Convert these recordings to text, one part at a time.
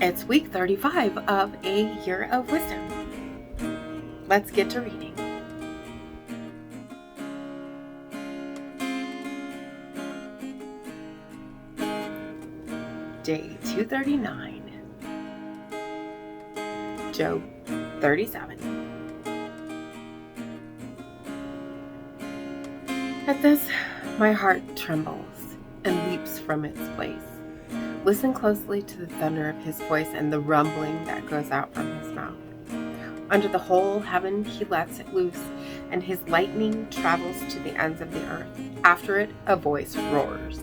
It's week 35 of A Year of Wisdom. Let's get to reading. Day 239. Job 37. At this, my heart trembles and leaps from its place. Listen closely to the thunder of his voice and the rumbling that goes out from his mouth. Under the whole heaven he lets it loose, and his lightning travels to the ends of the earth. After it, a voice roars.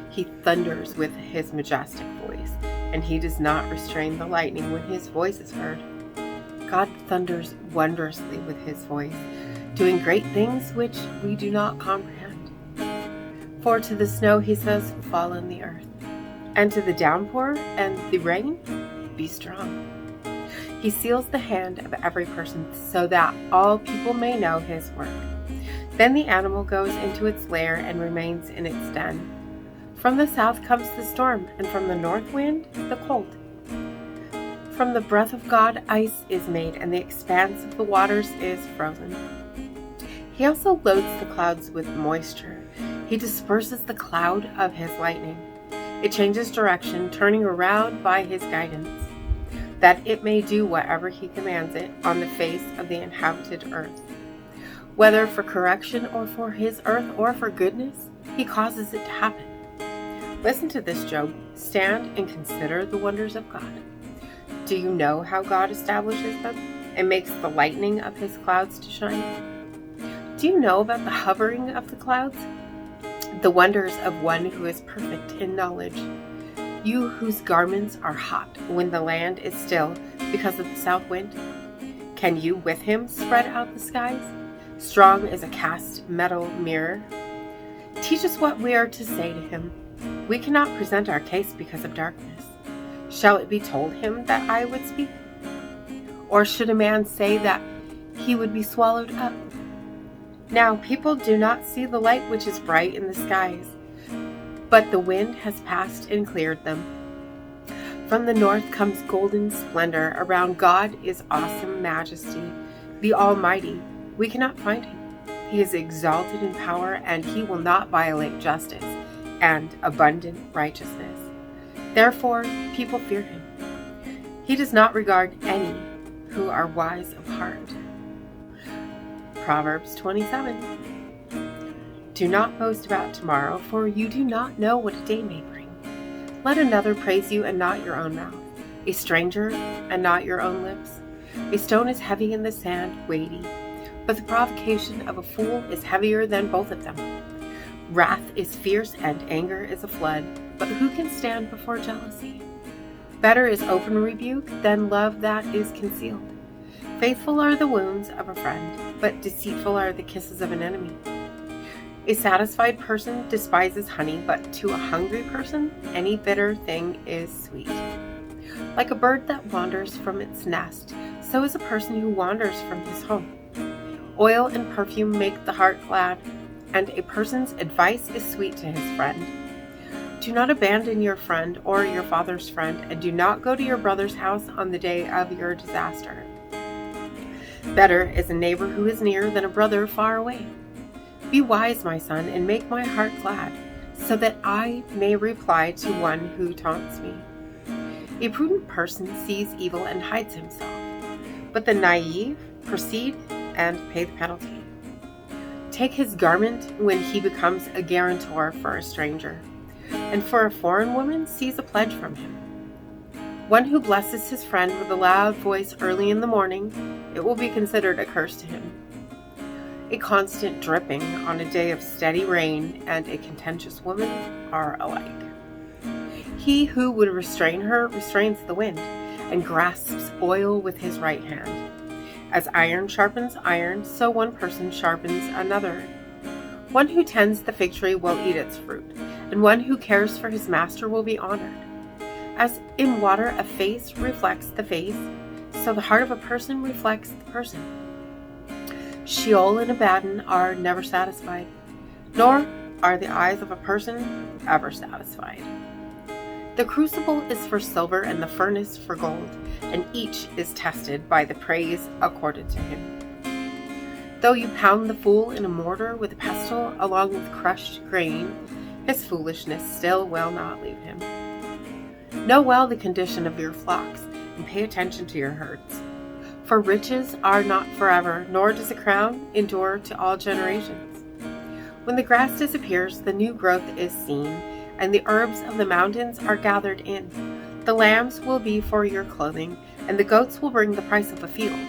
He thunders with his majestic voice, and he does not restrain the lightning when his voice is heard. God thunders wondrously with his voice, doing great things which we do not comprehend. For to the snow he says, fall on the earth, and to the downpour and the rain, be strong. He seals the hand of every person so that all people may know his work. Then the animal goes into its lair and remains in its den. From the south comes the storm, and from the north wind, the cold. From the breath of God, ice is made, and the expanse of the waters is frozen. He also loads the clouds with moisture. He disperses the cloud of his lightning. It changes direction, turning around by his guidance, that it may do whatever he commands it on the face of the inhabited earth. Whether for correction or for his earth or for goodness, he causes it to happen. Listen to this, Job. Stand and consider the wonders of God. Do you know how God establishes them and makes the lightning of his clouds to shine? Do you know about the hovering of the clouds? The wonders of one who is perfect in knowledge. You whose garments are hot when the land is still because of the south wind. Can you with him spread out the skies? Strong as a cast metal mirror. Teach us what we are to say to him. We cannot present our case because of darkness. Shall it be told him that I would speak? Or should a man say that he would be swallowed up? Now people do not see the light which is bright in the skies, but the wind has passed and cleared them. From the north comes golden splendor. Around God is awesome majesty, the Almighty. We cannot find him. He is exalted in power, and he will not violate justice and abundant righteousness. Therefore, people fear him. He does not regard any who are wise of heart. Proverbs 27. Do not boast about tomorrow, for you do not know what a day may bring. Let another praise you and not your own mouth, a stranger and not your own lips. A stone is heavy in the sand, weighty, but the provocation of a fool is heavier than both of them. Wrath is fierce and anger is a flood, but who can stand before jealousy? Better is open rebuke than love that is concealed. Faithful are the wounds of a friend, but deceitful are the kisses of an enemy. A satisfied person despises honey, but to a hungry person, any bitter thing is sweet. Like a bird that wanders from its nest, so is a person who wanders from his home. Oil and perfume make the heart glad, and a person's advice is sweet to his friend. Do not abandon your friend or your father's friend, and do not go to your brother's house on the day of your disaster. Better is a neighbor who is near than a brother far away. Be wise, my son, and make my heart glad, so that I may reply to one who taunts me. A prudent person sees evil and hides himself, but the naive proceed and pay the penalty. Take his garment when he becomes a guarantor for a stranger, and for a foreign woman sees a pledge from him. One who blesses his friend with a loud voice early in the morning, it will be considered a curse to him. A constant dripping on a day of steady rain and a contentious woman are alike. He who would restrain her restrains the wind and grasps oil with his right hand. As iron sharpens iron, so one person sharpens another. One who tends the fig tree will eat its fruit, and one who cares for his master will be honored. As in water a face reflects the face, so the heart of a person reflects the person. Sheol and Abaddon are never satisfied, nor are the eyes of a person ever satisfied. The crucible is for silver and the furnace for gold, and each is tested by the praise accorded to him. Though you pound the fool in a mortar with a pestle along with crushed grain, his foolishness still will not leave him. Know well the condition of your flocks, and pay attention to your herds. For riches are not forever, nor does a crown endure to all generations. When the grass disappears, the new growth is seen, and the herbs of the mountains are gathered in. The lambs will be for your clothing, and the goats will bring the price of a field.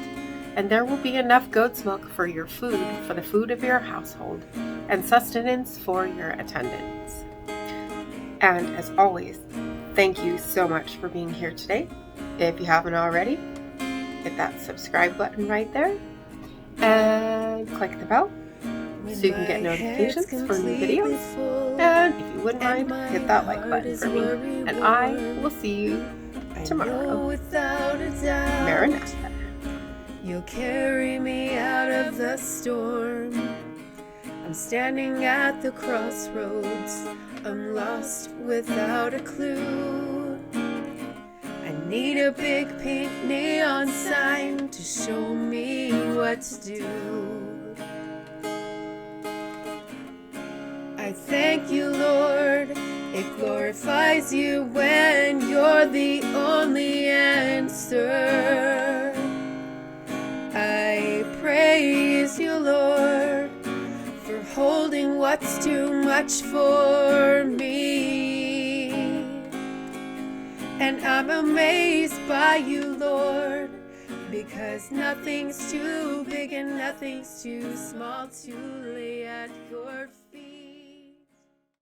And there will be enough goat's milk for your food, for the food of your household, and sustenance for your attendants. And as always, thank you so much for being here today. If you haven't already, hit that subscribe button right there and click the bell so you can get notifications for new videos. And if you wouldn't mind, hit that like button for me. And I will see you tomorrow. Maranatha. You'll carry me out of the storm. I'm standing at the crossroads. I'm lost without a clue. I need a big pink neon sign to show me what to do. I thank you, Lord. It glorifies you when you're the only answer. I praise you, Lord, for holding what's too much for me. And I'm amazed by you, Lord, because nothing's too big and nothing's too small to lay at your feet.